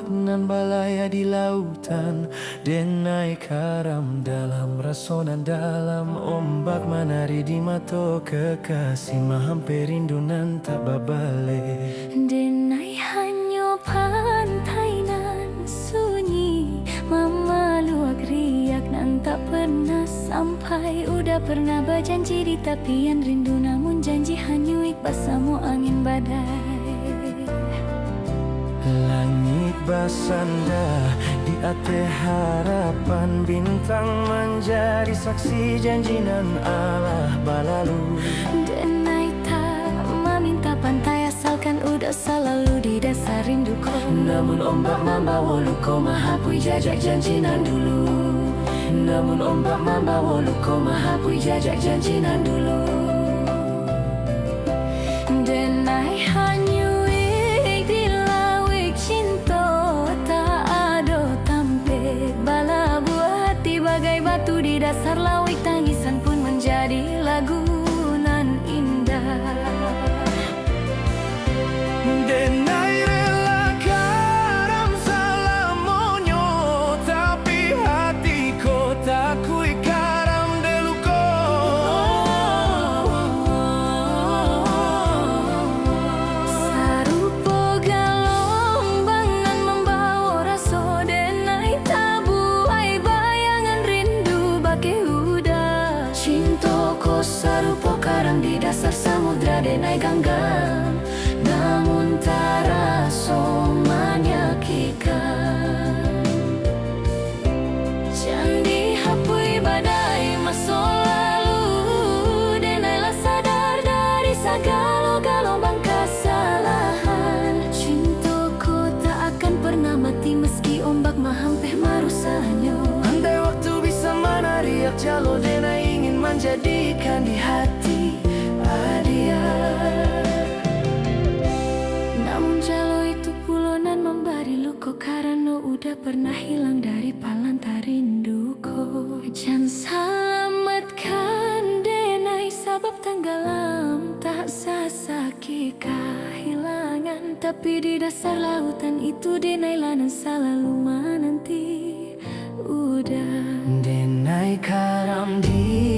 ombak nan balaya di lautan, denai karam dalam rasonan dalam ombak menari di mato kekasih maham perindunan tak babale. Denai hanyo pantai nan sunyi, mama luak riak nan tak pernah sampai. Udah pernah berjanji di tepian rindu, namun janji hanyu ikbasamu angin badai. Langit basanda di ate harapan, bintang menjadi saksi janji nan Allah balalu. Denai tak meminta pantai asalkan udah selalu di dasar rinduku. Namun ombak membawa luko mahapui jajak janji nan dulu. Namun ombak membawa luko mahapui jajak janji nan dulu. Denai hanyu ik dilawik cinta, tak ada tampe bala buah hati bagai batu di dasar lawik. Tangisan pun menjadi lagu nan indah. Denai rela karam salamonyo, tapi hatiku tak kui karam deluko. Sarupo gelombang nan membawa raso, denai tabuai bayangan rindu bake huda. Cintaku sarupo karang di dasar samudra, denai ganggang namun tak rasa menyakitkan. Candi hapui badai masa lalu, denailah sadar dari segala gelombang kesalahan. Cintaku tak akan pernah mati meski ombak mahampir merusaknya. Andai waktu bisa menarik jalur, denai ingin menjadikan di hati hadiah. Namun jalo itu pulonan memberi luka, karena udah pernah hilang dari palanta rinduku. Jangan selamatkan denai sabab tenggelam, tak sesakit kehilangan. Tapi di dasar lautan itu denai lanan selalu menanti. Udah Denai karam di